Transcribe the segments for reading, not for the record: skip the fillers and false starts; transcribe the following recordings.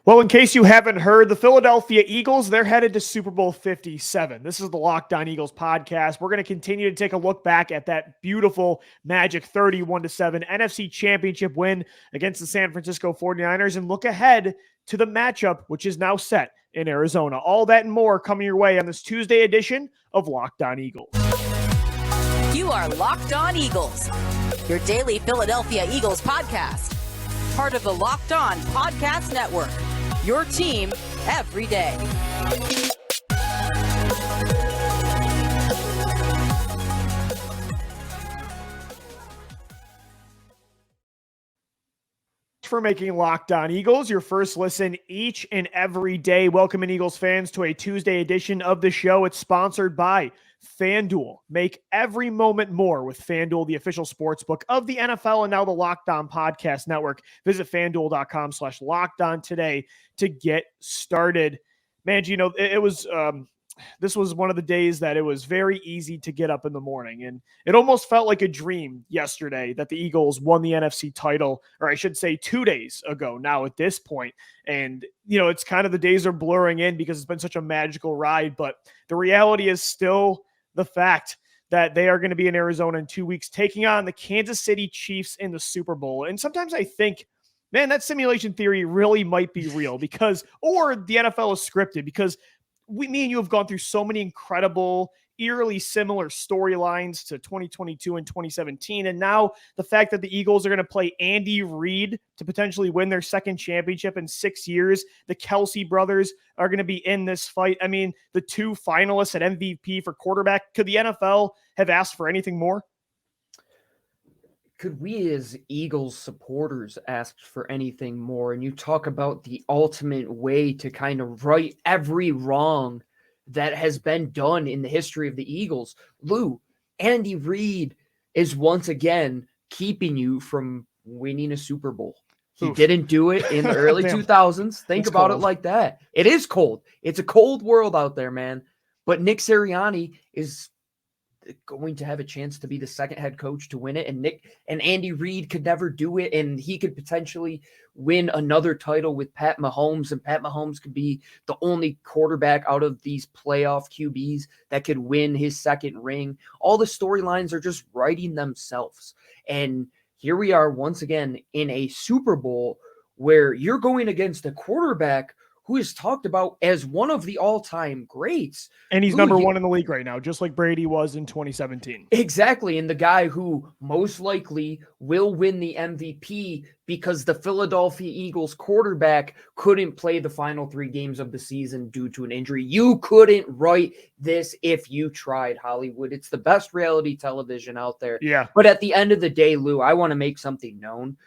Well, in case you haven't heard, the Philadelphia Eagles, they're headed to Super Bowl 57. This is the Locked On Eagles podcast. We're going to continue to take a look back at that beautiful Magic 31-7 NFC Championship win against the San Francisco 49ers and look ahead to the matchup, which is now set in Arizona. All that and more coming your way on this Tuesday edition of Locked On Eagles. You are Locked On Eagles, your daily Philadelphia Eagles podcast. Part of the Locked On Podcast Network, your team every day. For making Locked On Eagles your first listen each and every day. Welcoming Eagles fans to a Tuesday edition of the show. It's sponsored by FanDuel. Make every moment more with FanDuel, the official sportsbook of the NFL and now the Locked On Podcast Network. Visit FanDuel.com/LockedOn today to get started. Man, you know, it was this was one of the days that it was very easy to get up in the morning, and it almost felt like a dream yesterday that the Eagles won the NFC title, or I should say 2 days ago now at this point. And, you know, it's kind of the days are blurring in because it's been such a magical ride, but the reality is still the fact that they are going to be in Arizona in 2 weeks, taking on the Kansas City Chiefs in the Super Bowl. And sometimes I think, man, that simulation theory really might be real or the NFL is scripted because me and you have gone through so many incredible, eerily similar storylines to 2022 and 2017. And now the fact that the Eagles are going to play Andy Reid to potentially win their second championship in 6 years. The Kelce brothers are going to be in this fight. I mean, the two finalists at MVP for quarterback. Could the NFL have asked for anything more? Could we as Eagles supporters ask for anything more? And you talk about the ultimate way to kind of right every wrong that has been done in the history of the Eagles. Lou, Andy Reid is once again keeping you from winning a Super Bowl. He didn't do it in the early 2000s. Think about it like that. It is cold. It's a cold world out there, man. But Nick Sirianni is going to have a chance to be the second head coach to win it, and Andy Reid could never do it, and he could potentially win another title with Pat Mahomes, and Pat Mahomes could be the only quarterback out of these playoff QBs that could win his second ring. All the storylines are just writing themselves, and here we are once again in a Super Bowl where you're going against a quarterback who is talked about as one of the all-time greats. And he's number one in the league right now, just like Brady was in 2017. Exactly, and the guy who most likely will win the MVP because the Philadelphia Eagles quarterback couldn't play the final 3 games of the season due to an injury. You couldn't write this if you tried, Hollywood. It's the best reality television out there. Yeah. But at the end of the day, Lou, I want to make something known.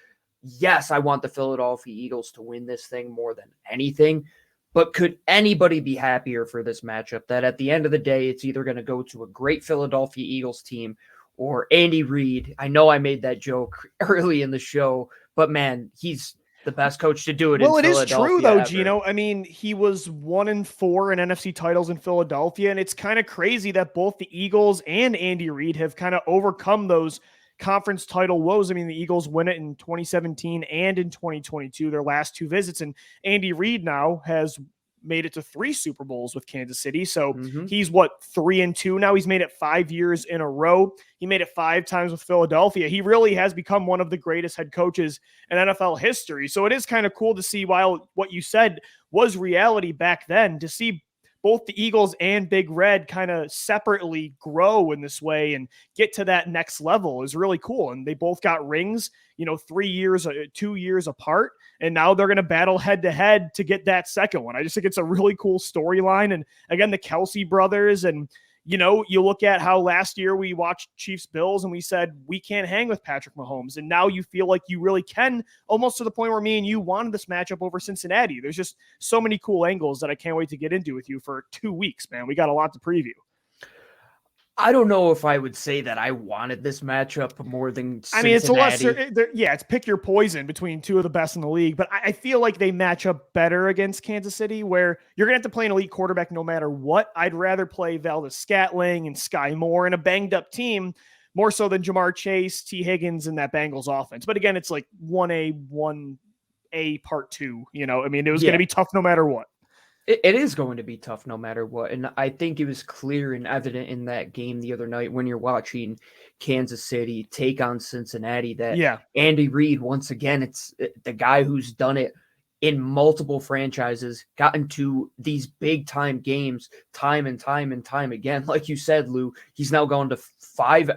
Yes, I want the Philadelphia Eagles to win this thing more than anything, but could anybody be happier for this matchup that at the end of the day, it's either going to go to a great Philadelphia Eagles team or Andy Reid? I know I made that joke early in the show, but man, he's the best coach to do it in Philadelphia. Well, it is true though, ever. Gino. I mean, he was 1-4 in NFC titles in Philadelphia, and it's kind of crazy that both the Eagles and Andy Reid have kind of overcome those conference title woes. I mean, the Eagles win it in 2017 and in 2022, their last 2 visits. And Andy Reid now has made it to 3 Super Bowls with Kansas City. So he's 3-2 now. He's made it 5 years in a row. He made it 5 times with Philadelphia. He really has become one of the greatest head coaches in NFL history. So it is kind of cool to see, while what you said was reality back then, to see both the Eagles and Big Red kind of separately grow in this way and get to that next level is really cool. And they both got rings, 2 years apart. And now they're going to battle head to head to get that second one. I just think it's a really cool storyline. And again, the Kelce brothers, and you look at how last year we watched Chiefs Bills and we said, we can't hang with Patrick Mahomes. And now you feel like you really can, almost to the point where me and you wanted this matchup over Cincinnati. There's just so many cool angles that I can't wait to get into with you for 2 weeks, man. We got a lot to preview. I don't know if I would say that I wanted this matchup more than Cincinnati. I mean, it's a lesser, it's pick your poison between 2 of the best in the league, but I feel like they match up better against Kansas City, where you're going to have to play an elite quarterback no matter what. I'd rather play Valdez-Scantling and Sky Moore and a banged-up team more so than Jamar Chase, T. Higgins, and that Bengals offense. But again, it's like 1A, 1 a part 2. You know, I mean, it was going to be tough no matter what. It is going to be tough no matter what. And I think it was clear and evident in that game the other night when you're watching Kansas City take on Cincinnati that Andy Reid, once again, it's the guy who's done it in multiple franchises, gotten to these big time games time and time and time again. Like you said, Lou, he's now gone to 5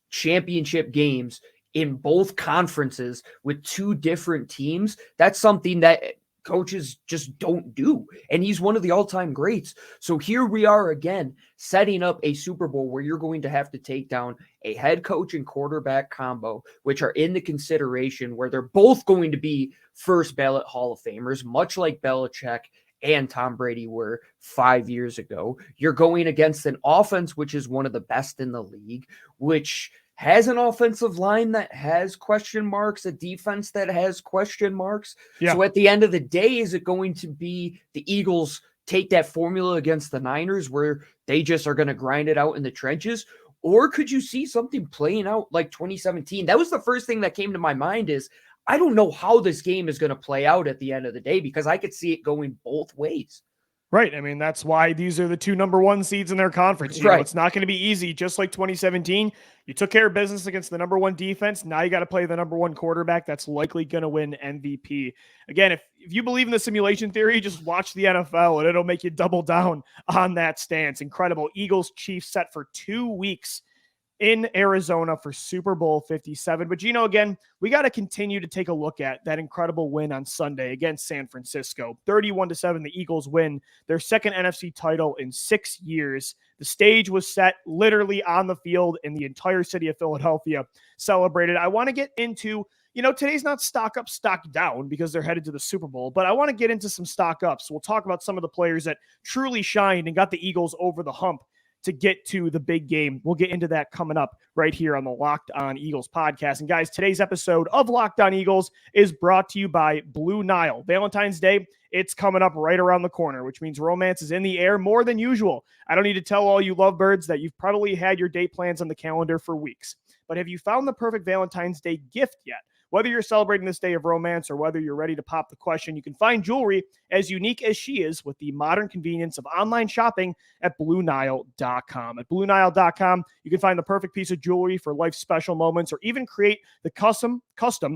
championship games in both conferences with 2 different teams. That's something that coaches just don't do. And he's one of the all-time greats. So here we are again, setting up a Super Bowl where you're going to have to take down a head coach and quarterback combo, which are in the consideration where they're both going to be first ballot Hall of Famers, much like Belichick and Tom Brady were 5 years ago. You're going against an offense which is one of the best in the league, which has an offensive line that has question marks, a defense that has question marks. So at the end of the day, is it going to be the Eagles take that formula against the Niners where they just are going to grind it out in the trenches? Or could you see something playing out like 2017? That was the first thing that came to my mind is I don't know how this game is going to play out at the end of the day because I could see it going both ways. Right. I mean, that's why these are the 2 number 1 seeds in their conference. You know, it's not going to be easy. Just like 2017, you took care of business against the number 1 defense. Now you got to play the number 1 quarterback that's likely going to win MVP. Again, if you believe in the simulation theory, just watch the NFL and it'll make you double down on that stance. Incredible. Eagles Chiefs set for 2 weeks in Arizona for Super Bowl 57. But, Gino, again, we got to continue to take a look at that incredible win on Sunday against San Francisco. 31-7, the Eagles win their second NFC title in 6 years. The stage was set literally on the field, and the entire city of Philadelphia celebrated. I want to get into, today's not stock up, stock down because they're headed to the Super Bowl, but I want to get into some stock ups. We'll talk about some of the players that truly shined and got the Eagles over the hump to get to the big game. We'll get into that coming up right here on the Locked On Eagles podcast. And guys, today's episode of Locked On Eagles is brought to you by Blue Nile. Valentine's Day, it's coming up right around the corner, which means romance is in the air more than usual. I don't need to tell all you lovebirds that you've probably had your date plans on the calendar for weeks. But have you found the perfect Valentine's Day gift yet? Whether you're celebrating this day of romance or whether you're ready to pop the question, you can find jewelry as unique as she is with the modern convenience of online shopping at BlueNile.com. At BlueNile.com, you can find the perfect piece of jewelry for life's special moments or even create the custom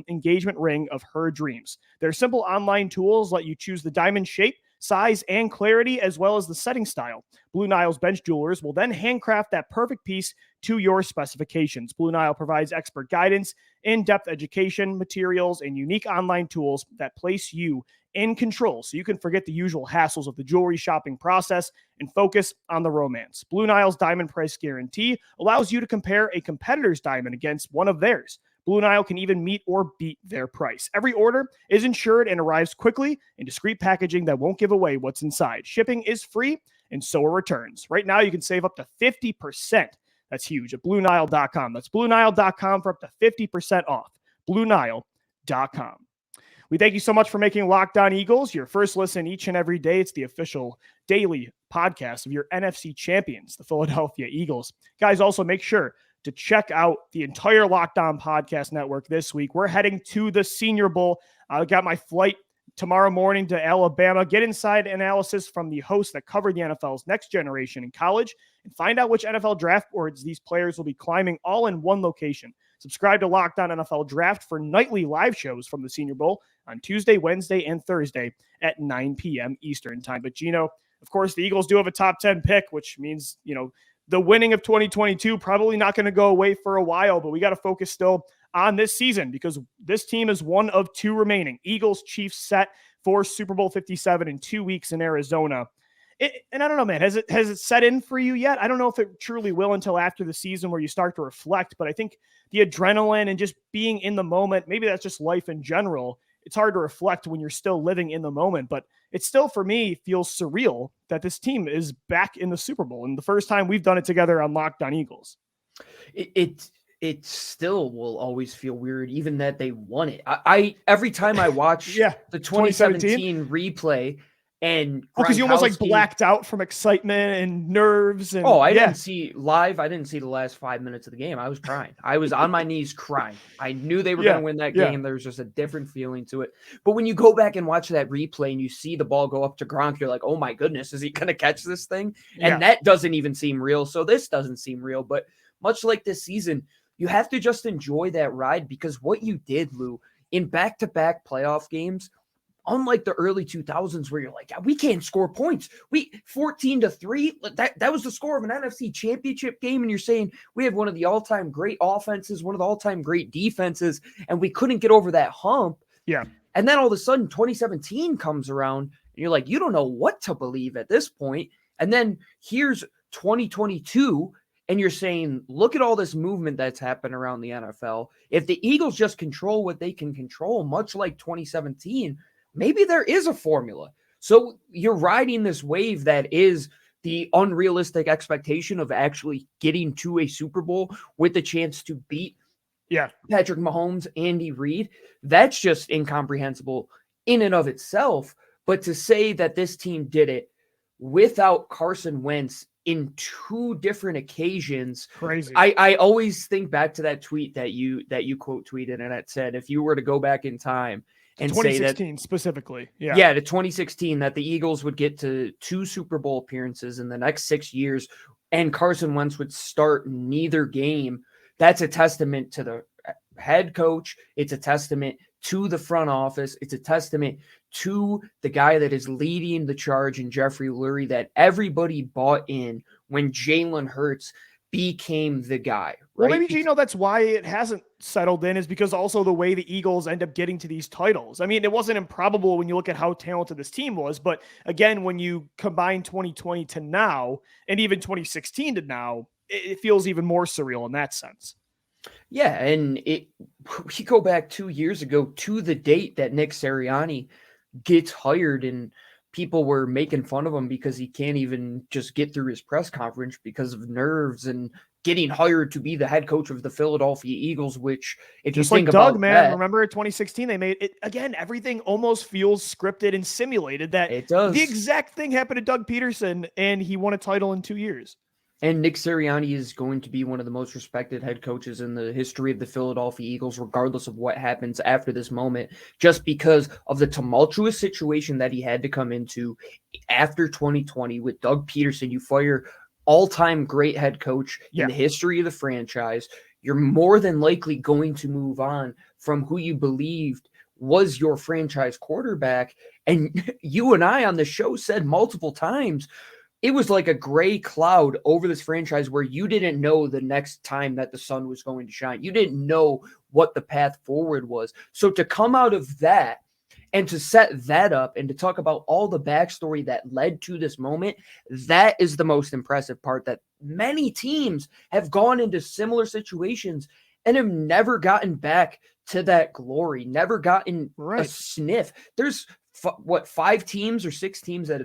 engagement ring of her dreams. Their simple online tools let you choose the diamond shape, size, and clarity, as well as the setting style. Blue Nile's bench jewelers will then handcraft that perfect piece to your specifications. Blue Nile provides expert guidance, in-depth education, materials, and unique online tools that place you in control so you can forget the usual hassles of the jewelry shopping process and focus on the romance. Blue Nile's diamond price guarantee allows you to compare a competitor's diamond against one of theirs. Blue Nile can even meet or beat their price. Every order is insured and arrives quickly in discreet packaging that won't give away what's inside. Shipping is free, and so are returns. Right now, you can save up to 50%. That's huge at BlueNile.com. That's BlueNile.com for up to 50% off. BlueNile.com. We thank you so much for making Locked On Eagles your first listen each and every day. It's the official daily podcast of your NFC champions, the Philadelphia Eagles. Guys, also make sure to check out the entire Locked On Podcast Network this week. We're heading to the Senior Bowl. I got my flight tomorrow morning to Alabama. Get inside analysis from the hosts that cover the NFL's next generation in college and find out which NFL draft boards these players will be climbing all in one location. Subscribe to Locked On NFL Draft for nightly live shows from the Senior Bowl on Tuesday, Wednesday, and Thursday at 9 p.m. Eastern time. But, Gino, of course, the Eagles do have a top 10 pick, which means, the winning of 2022 probably not going to go away for a while, but we got to focus still on this season because this team is one of 2 remaining. Eagles Chiefs set for Super Bowl 57 in 2 weeks in Arizona. And I don't know, man, has it set in for you yet? I don't know if it truly will until after the season where you start to reflect, but I think the adrenaline and just being in the moment, maybe that's just life in general. It's hard to reflect when you're still living in the moment, but it still, for me, feels surreal that this team is back in the Super Bowl. And the first time we've done it together on Locked On Eagles. It still will always feel weird, even that they won it. I every time I watch the 2017 replay, And because you almost like Gronkowski- blacked out from excitement and nerves. And I didn't see the last 5 minutes of the game. I was crying. I was on my knees crying. I knew they were going to win that game. There was just a different feeling to it. But when you go back and watch that replay and you see the ball go up to Gronk, you're like, oh my goodness, is he going to catch this thing? And that doesn't even seem real. So this doesn't seem real. But much like this season, you have to just enjoy that ride, because what you did, Lou, in back-to-back playoff games, unlike the early 2000s where you're like, we can't score points. 14-3, that was the score of an NFC championship game. And you're saying we have one of the all-time great offenses, one of the all-time great defenses, and we couldn't get over that hump. Yeah. And then all of a sudden 2017 comes around and you're like, you don't know what to believe at this point. And then here's 2022 and you're saying, look at all this movement that's happened around the NFL. If the Eagles just control what they can control, much like 2017, maybe there is a formula. So you're riding this wave that is the unrealistic expectation of actually getting to a Super Bowl with the chance to beat Patrick Mahomes, Andy Reid. That's just incomprehensible in and of itself. But to say that this team did it without Carson Wentz in two different occasions, crazy. I always think back to that tweet that you quote tweeted, and it said, if you were to go back in time and 2016 say that, specifically. to 2016, that the Eagles would get to 2 Super Bowl appearances in the next 6 years and Carson Wentz would start neither game. That's a testament to the head coach. It's a testament to the front office. It's a testament to the guy that is leading the charge in Jeffrey Lurie, that everybody bought in when Jalen Hurts became the guy. Well, right? maybe, Gino, that's why it hasn't settled in, is because also the way the Eagles end up getting to these titles. I mean, it wasn't improbable when you look at how talented this team was, but again, when you combine 2020 to now, and even 2016 to now, it feels even more surreal in that sense. Yeah, and we go back 2 years ago to the date that Nick Sirianni gets hired, and people were making fun of him because he can't even just get through his press conference because of nerves, and getting hired to be the head coach of the Philadelphia Eagles, which if just you think like Doug, about man, that, remember 2016, they made it again. Everything almost feels scripted and simulated. That it does. The exact thing happened to Doug Peterson, and he won a title in 2 years. And Nick Sirianni is going to be one of the most respected head coaches in the history of the Philadelphia Eagles, regardless of what happens after this moment, just because of the tumultuous situation that he had to come into after 2020 with Doug Peterson. You fire all-time great head coach in the history of the franchise. You're more than likely going to move on from who you believed was your franchise quarterback. And you and I on the show said multiple times, it was like a gray cloud over this franchise where you didn't know the next time that the sun was going to shine. You didn't know what the path forward was. So to come out of that and to set that up and to talk about all the backstory that led to this moment, that is the most impressive part, that many teams have gone into similar situations and have never gotten back to that glory, never gotten a sniff. There's 5 teams or 6 teams that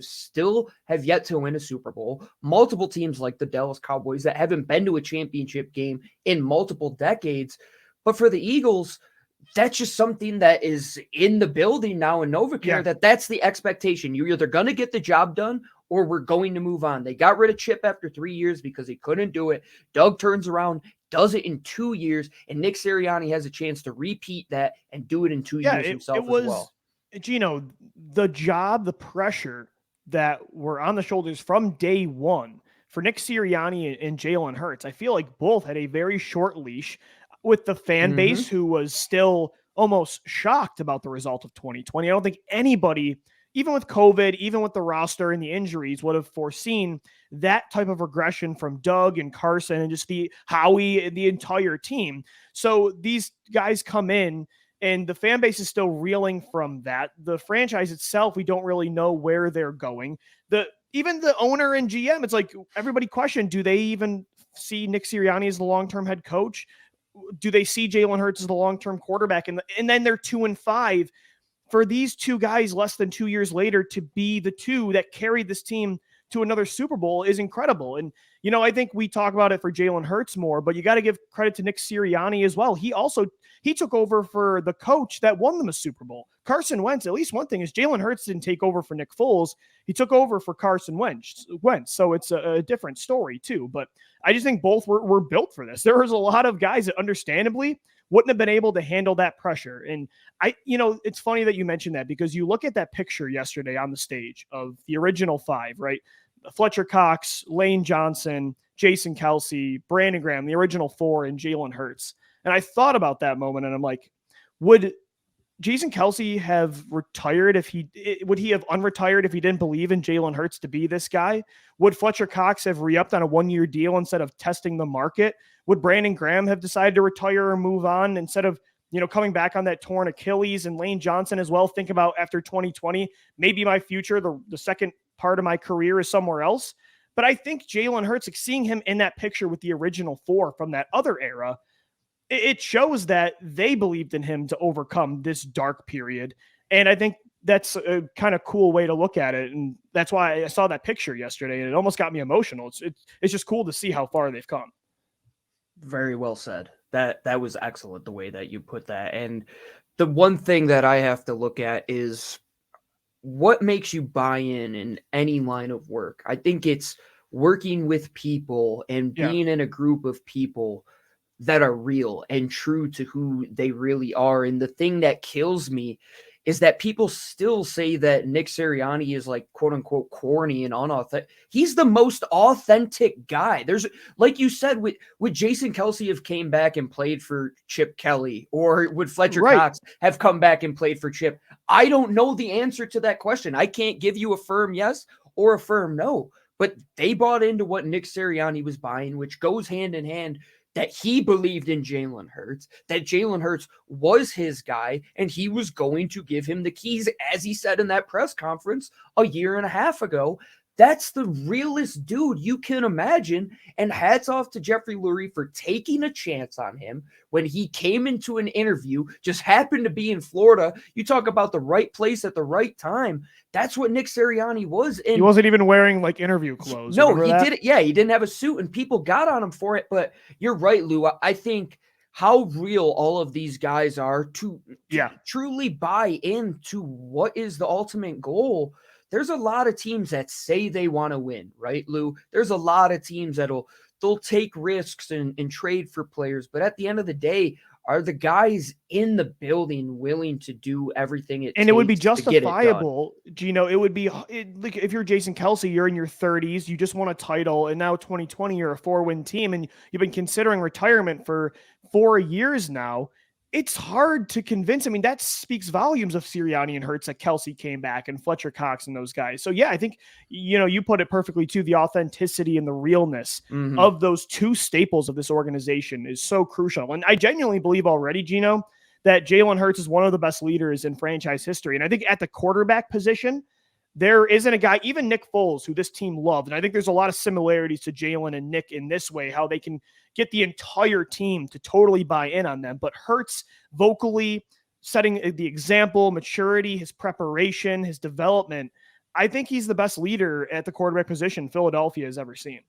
have yet to win a Super Bowl, multiple teams like the Dallas Cowboys that haven't been to a championship game in multiple decades. But for the Eagles, that's just something that is in the building now in NovaCare, that's the expectation. You're either going to get the job done or we're going to move on. They got rid of Chip after 3 years because he couldn't do it. Doug turns around, does it in 2 years, and Nick Sirianni has a chance to repeat that and do it in 2 years himself as well. Gino, the job, the pressure that were on the shoulders from day one for Nick Sirianni and Jalen Hurts, I feel like both had a very short leash with the fan base who was still almost shocked about the result of 2020. I don't think anybody, even with COVID, even with the roster and the injuries, would have foreseen that type of regression from Doug and Carson and just the Howie and the entire team. So these guys come in, and the fan base is still reeling from that. The franchise itself, we don't really know where they're going. Even the owner and GM, it's like everybody questioned, do they even see Nick Sirianni as the long-term head coach? Do they see Jalen Hurts as the long-term quarterback? And then they're 2-5. For these two guys less than 2 years later to be the two that carried this team to another Super Bowl is incredible. And, I think we talk about it for Jalen Hurts more, but you got to give credit to Nick Sirianni as well. He took over for the coach that won them a Super Bowl. Carson Wentz, at least one thing is Jalen Hurts didn't take over for Nick Foles. He took over for Carson Wentz. So it's a different story too. But I just think both were built for this. There was a lot of guys that understandably wouldn't have been able to handle that pressure. And it's funny that you mentioned that, because you look at that picture yesterday on the stage of the original five, right? Fletcher Cox, Lane Johnson, Jason Kelce, Brandon Graham, the original four, and Jalen Hurts. And I thought about that moment, and I'm like, would Jason Kelce have retired would he have unretired if he didn't believe in Jalen Hurts to be this guy? Would Fletcher Cox have re-upped on a 1-year deal instead of testing the market? Would Brandon Graham have decided to retire or move on instead of, coming back on that torn Achilles? And Lane Johnson as well, think about after 2020, maybe my future, the second part of my career is somewhere else. But I think Jalen Hurts, like seeing him in that picture with the original four from that other era, it shows that they believed in him to overcome this dark period. And I think that's a kind of cool way to look at it. And that's why I saw that picture yesterday, and it almost got me emotional. It's just cool to see how far they've come. Very well said. That was excellent, the way that you put that. And the one thing that I have to look at is what makes you buy in any line of work. I think it's working with people and being in a group of people that are real and true to who they really are. And the thing that kills me is that people still say that Nick Sirianni is like, quote unquote, corny and unauthentic. He's the most authentic guy. There's, like you said, would Jason Kelce have came back and played for Chip Kelly, or would Fletcher Cox have come back and played for Chip? I don't know the answer to that question. I can't give you a firm yes or a firm no, but they bought into what Nick Sirianni was buying, which goes hand in hand that he believed in Jalen Hurts, that Jalen Hurts was his guy, and he was going to give him the keys, as he said in that press conference a year and a half ago. That's the realest dude you can imagine. And hats off to Jeffrey Lurie for taking a chance on him when he came into an interview, just happened to be in Florida. You talk about the right place at the right time. That's what Nick Sirianni was. And he wasn't even wearing like interview clothes. No, he didn't. Yeah, he didn't have a suit, and people got on him for it. But you're right, Lou. I think how real all of these guys are to truly buy into what is the ultimate goal. There's a lot of teams that say they want to win, right, Lou? There's a lot of teams they'll take risks and trade for players. But at the end of the day, are the guys in the building willing to do everything it takes? It would be justifiable, Gino. It would be like if you're Jason Kelce, you're in your 30s, you just won a title, and now 2020, you're a 4-win team, and you've been considering retirement for 4 years now. It's hard to convince. I mean, that speaks volumes of Sirianni and Hurts that Kelce came back, and Fletcher Cox and those guys. So yeah, I think, you put it perfectly too. The authenticity and the realness of those two staples of this organization is so crucial. And I genuinely believe already, Gino, that Jalen Hurts is one of the best leaders in franchise history. And I think at the quarterback position, there isn't a guy, even Nick Foles, who this team loved. And I think there's a lot of similarities to Jalen and Nick in this way, how they can get the entire team to totally buy in on them. But Hurts vocally setting the example, maturity, his preparation, his development. I think he's the best leader at the quarterback position Philadelphia has ever seen.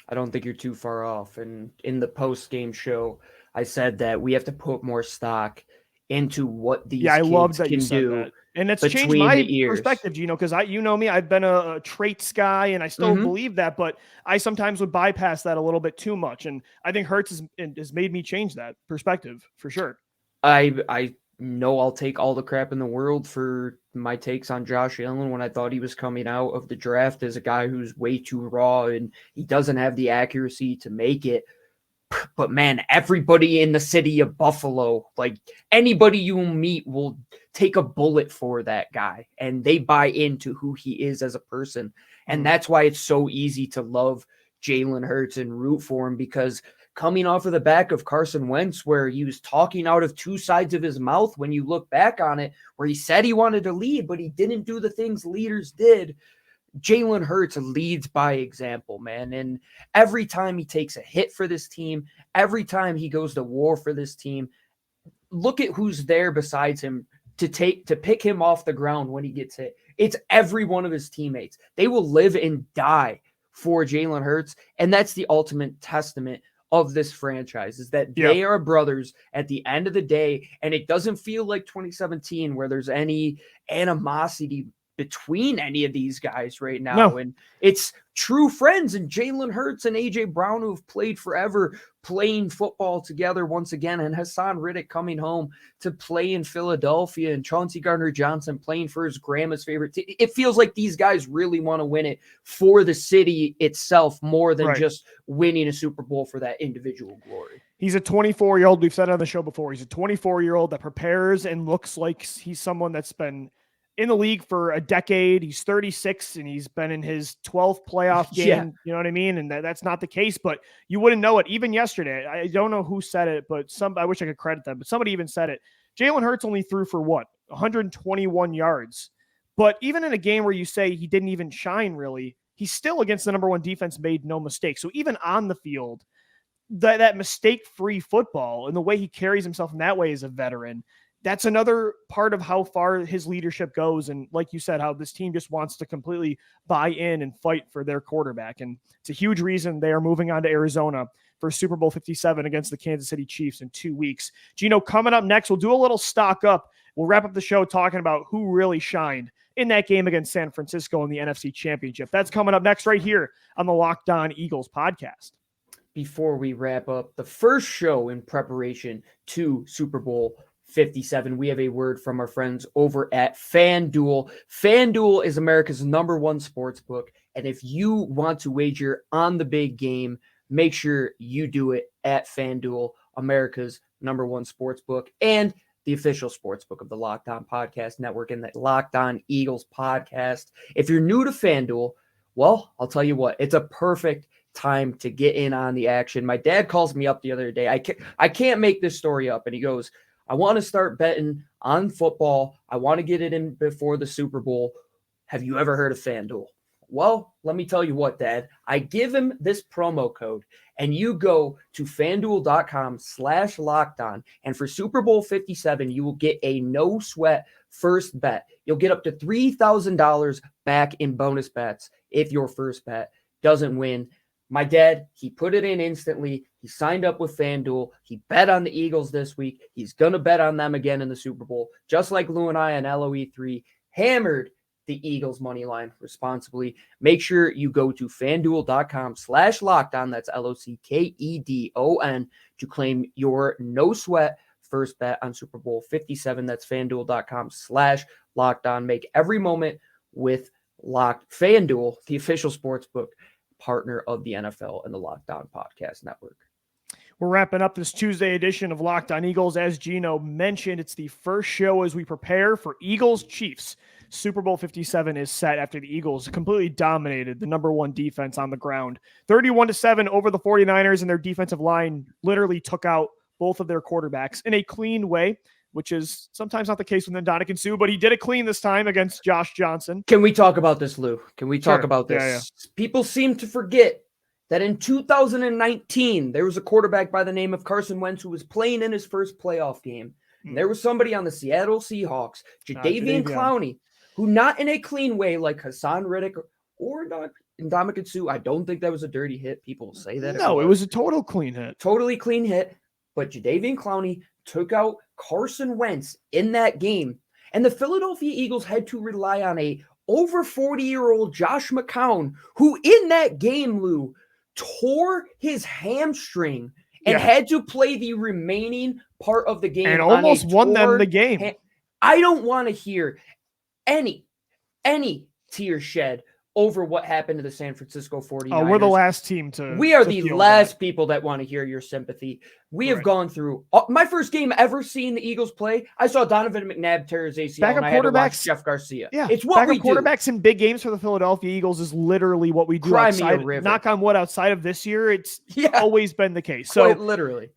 I don't think you're too far off. And in the post-game show, I said that we have to put more stock into what these kids can do. And it's changed my perspective, Gino, because you know me, I've been a traits guy, and I still believe that, but I sometimes would bypass that a little bit too much. And I think Hurts has made me change that perspective for sure. I know I'll take all the crap in the world for my takes on Josh Allen when I thought he was coming out of the draft as a guy who's way too raw and he doesn't have the accuracy to make it. But man, everybody in the city of Buffalo, like anybody you meet will take a bullet for that guy, and they buy into who he is as a person. And that's why it's so easy to love Jalen Hurts and root for him, because coming off of the back of Carson Wentz, where he was talking out of two sides of his mouth when you look back on it, where he said he wanted to lead, but he didn't do the things leaders did. Jalen Hurts leads by example, man. And every time he takes a hit for this team, every time he goes to war for this team, look at who's there besides him to pick him off the ground when he gets hit. It's every one of his teammates. They will live and die for Jalen Hurts, and that's the ultimate testament of this franchise, is that they are brothers at the end of the day, and it doesn't feel like 2017 where there's any animosity between any of these guys right now. No. And it's true friends, and Jalen Hurts and AJ Brown, who have played forever, playing football together once again, and Hassan Riddick coming home to play in Philadelphia, and Chauncey Gardner-Johnson playing for his grandma's favorite team. It feels like these guys really want to win it for the city itself more than just winning a Super Bowl for that individual glory. He's a 24-year-old. We've said it on the show before. He's a 24-year-old that prepares and looks like he's someone that's been in the league for a decade. He's 36 and he's been in his 12th playoff game. Yeah. You know what I mean? And that's not the case, but you wouldn't know it. Even yesterday, I don't know who said it, but I wish I could credit them, but somebody even said it. Jalen Hurts only threw for 121 yards. But even in a game where you say he didn't even shine really, he's still against the number one defense, made no mistake. So even on the field, that mistake-free football and the way he carries himself in that way as a veteran, that's another part of how far his leadership goes. And like you said, how this team just wants to completely buy in and fight for their quarterback. And it's a huge reason they are moving on to Arizona for Super Bowl 57 against the Kansas City Chiefs in 2 weeks. Gino, coming up next, we'll do a little stock up. We'll wrap up the show talking about who really shined in that game against San Francisco in the NFC Championship. That's coming up next right here on the Locked On Eagles podcast. Before we wrap up the first show in preparation to Super Bowl 57, we have a word from our friends over at FanDuel. FanDuel is America's #1 sports book, and if you want to wager on the big game, make sure you do it at FanDuel, America's #1 sports book, and the official sports book of the Locked On Podcast Network and the Locked On Eagles podcast. If you're new to FanDuel, well, I'll tell you what, it's a perfect time to get in on the action. My dad calls me up the other day. I can't make this story up, and he goes, I want to start betting on football. I want to get it in before the Super Bowl. Have you ever heard of FanDuel? Well, let me tell you what, Dad. I give him this promo code, and you go to FanDuel.com/lockedon, and for Super Bowl 57, you will get a no-sweat first bet. You'll get up to $3,000 back in bonus bets if your first bet doesn't win. My dad, he put it in instantly. He signed up with FanDuel. He bet on the Eagles this week. He's going to bet on them again in the Super Bowl, just like Lou and I on LOE3 hammered the Eagles money line responsibly. Make sure you go to FanDuel.com/lockedon. That's LOCKEDON to claim your no sweat first bet on Super Bowl 57. That's FanDuel.com/lockedon. Make every moment with FanDuel, the official sports book partner of the NFL and the Locked On Podcast Network. We're wrapping up this Tuesday edition of Locked On Eagles. As Gino mentioned, it's the first show as we prepare for Eagles Chiefs. Super Bowl 57 is set after the Eagles completely dominated the #1 defense on the ground. 31-7 over the 49ers, and their defensive line literally took out both of their quarterbacks in a clean way, which is sometimes not the case with Ndamukong Suh, but he did it clean this time against Josh Johnson. Can we talk about this, Lou? Can we talk about this? Yeah. People seem to forget that in 2019, there was a quarterback by the name of Carson Wentz who was playing in his first playoff game. And there was somebody on the Seattle Seahawks, Jadeveon Clowney, who not in a clean way like Hassan Riddick or Ndamukong Suh. I don't think that was a dirty hit. People say that. No, it was a total clean hit. Totally clean hit. But Jadeveon Clowney took out Carson Wentz in that game. And the Philadelphia Eagles had to rely on a over 40-year-old Josh McCown, who in that game, Lou, tore his hamstring and had to play the remaining part of the game. And almost won them the game. I don't want to hear any tear shed over what happened to the San Francisco 49ers. We're the last team to. We are the last people that want to hear your sympathy. We have gone through my first game ever seeing the Eagles play. I saw Donovan McNabb tear his ACL, backup and I had to watch quarterbacks. Jeff Garcia. Yeah, it's what we do. Quarterbacks in big games for the Philadelphia Eagles is literally what we do. Knock on wood, outside of this year, it's always been the case. So quite literally,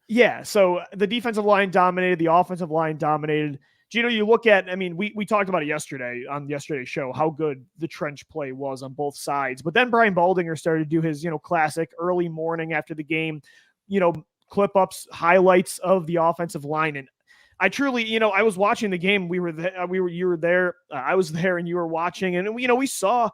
So the defensive line dominated, the offensive line dominated. Gino, you look at, I mean, we talked about it yesterday on yesterday's show, how good the trench play was on both sides. But then Brian Baldinger started to do his, classic early morning after the game, clip ups, highlights of the offensive line. And I truly, I was watching the game. You were there. I was there and you were watching, and we saw,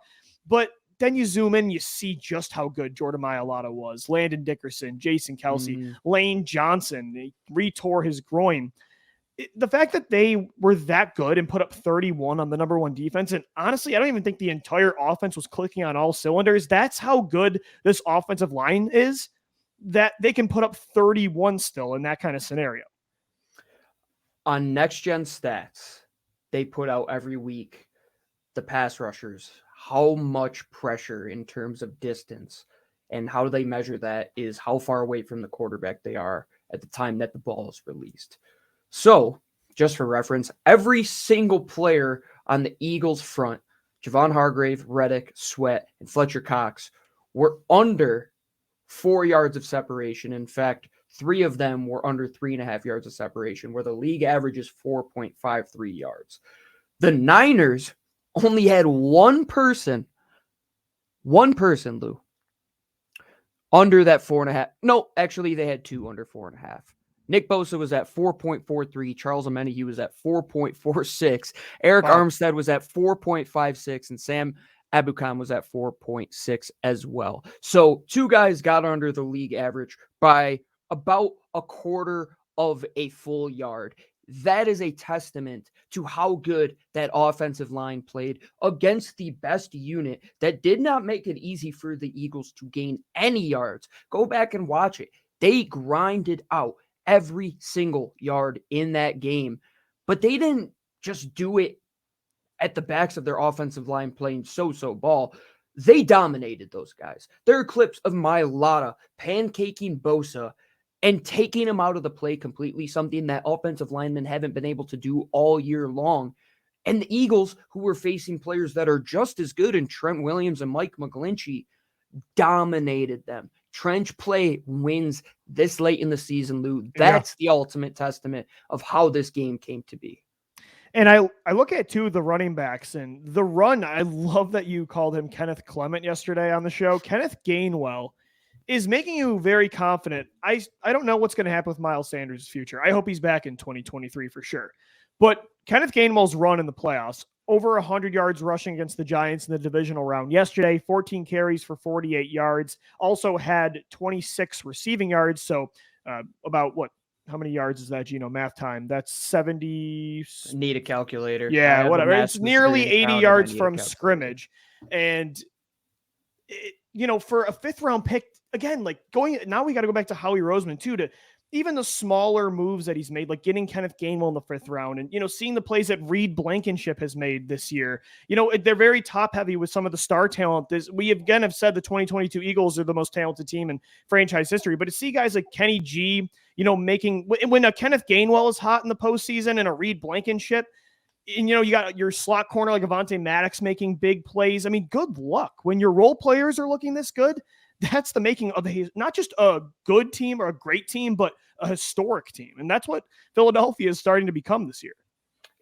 but then you zoom in, you see just how good Jordan Mailata was. Landon Dickerson, Jason Kelce, Lane Johnson, he retore his groin. The fact that they were that good and put up 31 on the number one defense, and honestly, I don't even think the entire offense was clicking on all cylinders. That's how good this offensive line is, that they can put up 31 still in that kind of scenario. On Next Gen Stats, they put out every week the pass rushers, how much pressure in terms of distance, and how they measure that is how far away from the quarterback they are at the time that the ball is released. So, just for reference, every single player on the Eagles front, Javon Hargrave, Reddick, Sweat, and Fletcher Cox, were under 4 yards of separation. In fact, 3 of them were under 3.5 yards of separation, where the league average is 4.53 yards. The Niners only had one person, Lou, under that 4.5. No, actually, they had 2 under 4.5. Nick Bosa was at 4.43. Charles Omenihu was at 4.46. Eric Armstead was at 4.56. And Sam Abukham was at 4.6 as well. So 2 guys got under the league average by about a quarter of a full yard. That is a testament to how good that offensive line played against the best unit that did not make it easy for the Eagles to gain any yards. Go back and watch it. They grinded out every single yard in that game, but they didn't just do it at the backs of their offensive line playing so-so ball. They dominated those guys. There are clips of Mailata pancaking Bosa and taking him out of the play completely, something that offensive linemen haven't been able to do all year long. And the Eagles, who were facing players that are just as good in Trent Williams and Mike McGlinchey, dominated them. Trench play wins this late in the season, Lou. That's the ultimate testament of how this game came to be. And I look at, too, the running backs and the run. I love that you called him Kenneth Clement yesterday on the show. Kenneth Gainwell is making you very confident. I don't know what's going to happen with Miles Sanders' future. I hope he's back in 2023 for sure. But Kenneth Gainwell's run in the playoffs, over 100 yards rushing against the Giants in the divisional round yesterday, 14 carries for 48 yards, also had 26 receiving yards. So about how many yards is that, Gino? Math time. That's 70. Need a calculator. Yeah, whatever. It's nearly 80 yards from scrimmage. And, for a 5th round pick, again, now we got to go back to Howie Roseman too, to even the smaller moves that he's made, like getting Kenneth Gainwell in the 5th round and, seeing the plays that Reid Blankenship has made this year. They're very top heavy with some of the star talent. We again have said the 2022 Eagles are the most talented team in franchise history, but to see guys like Kenny G, making, when a Kenneth Gainwell is hot in the postseason and a Reid Blankenship, and, you got your slot corner like Avonte Maddox making big plays. I mean, good luck when your role players are looking this good. That's the making of not just a good team or a great team, but a historic team. And that's what Philadelphia is starting to become this year.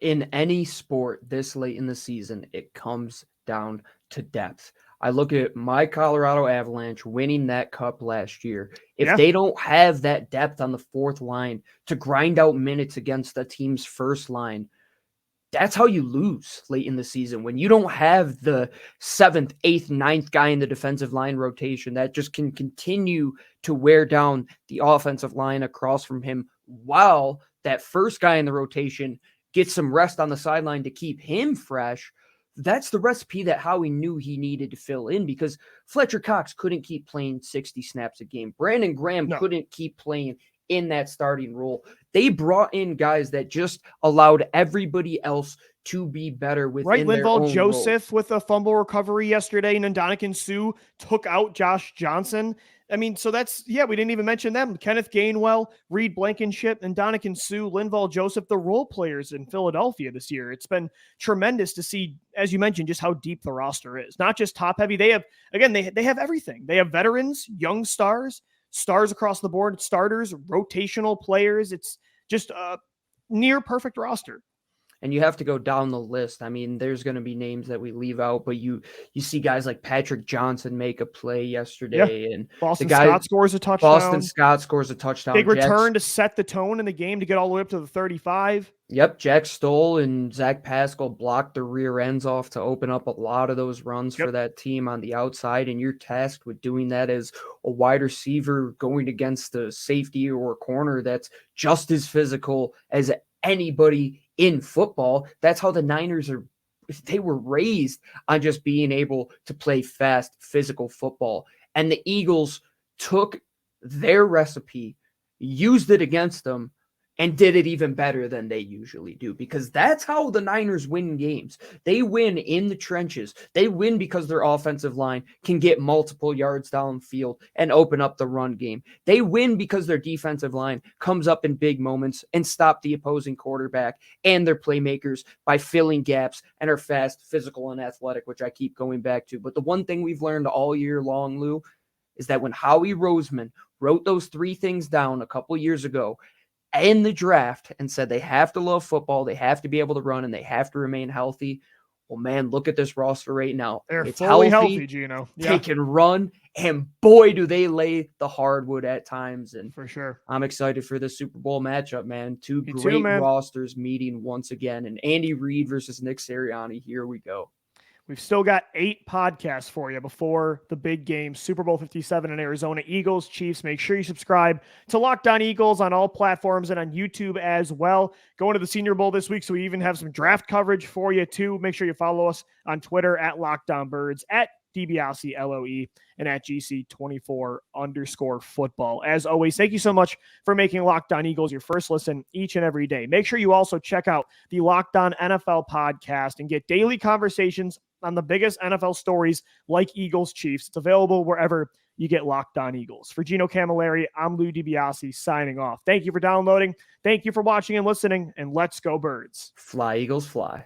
In any sport this late in the season, it comes down to depth. I look at my Colorado Avalanche winning that cup last year. If they don't have that depth on the 4th line to grind out minutes against the team's first line, that's how you lose late in the season. When you don't have the 7th, 8th, 9th guy in the defensive line rotation that just can continue to wear down the offensive line across from him, while that first guy in the rotation gets some rest on the sideline to keep him fresh. That's the recipe that Howie knew he needed to fill in, because Fletcher Cox couldn't keep playing 60 snaps a game. Brandon Graham couldn't keep playing in that starting role. They brought in guys that just allowed everybody else to be better within their own Linval Joseph with a fumble recovery yesterday, and then Ndamukong Suh took out Josh Johnson. I mean, so that's, we didn't even mention them. Kenneth Gainwell, Reid Blankenship, and Ndamukong Suh, Linval Joseph, the role players in Philadelphia this year. It's been tremendous to see, as you mentioned, just how deep the roster is. Not just top heavy. They have, again, they have everything. They have veterans, young stars across the board, starters, rotational players. It's just a near perfect roster. And you have to go down the list. I mean, there's going to be names that we leave out, but you see guys like Patrick Johnson make a play yesterday, and Boston the guy Scott scores a touchdown. Boston Scott scores a touchdown. Big return to set the tone in the game to get all the way up to the 35. Yep, Jack Stoll and Zach Pascal blocked the rear ends off to open up a lot of those runs for that team on the outside, and you're tasked with doing that as a wide receiver going against a safety or a corner that's just as physical as anybody in football. That's how the Niners they were raised on just being able to play fast, physical football. And the Eagles took their recipe, used it against them, and did it even better than they usually do, because that's how the Niners win games. They win in the trenches. They win because their offensive line can get multiple yards downfield and open up the run game. They win because their defensive line comes up in big moments and stop the opposing quarterback and their playmakers by filling gaps and are fast, physical, and athletic, which I keep going back to. But the one thing we've learned all year long, Lou, is that when Howie Roseman wrote those 3 things down a couple years ago in the draft and said they have to love football, they have to be able to run, and they have to remain healthy. Well, man, look at this roster right now. They're it's fully healthy, Gino. They can run, and boy, do they lay the hardwood at times. And for sure, I'm excited for the Super Bowl matchup, man. Two great rosters meeting once again. And Andy Reid versus Nick Sirianni. Here we go. We've still got 8 podcasts for you before the big game, Super Bowl 57 in Arizona, Eagles, Chiefs. Make sure you subscribe to Locked On Eagles on all platforms and on YouTube as well. Going to the Senior Bowl this week, so we even have some draft coverage for you too. Make sure you follow us on Twitter at Locked On Birds, at DiBiase LOE, and at GC24_football. As always, thank you so much for making Locked On Eagles your first listen each and every day. Make sure you also check out the Locked On NFL podcast and get daily conversations on the biggest NFL stories like Eagles Chiefs. It's available wherever you get Locked On Eagles. For Gino Camilleri, I'm Lou DiBiase signing off. Thank you for downloading. Thank you for watching and listening, and let's go Birds. Fly, Eagles, fly.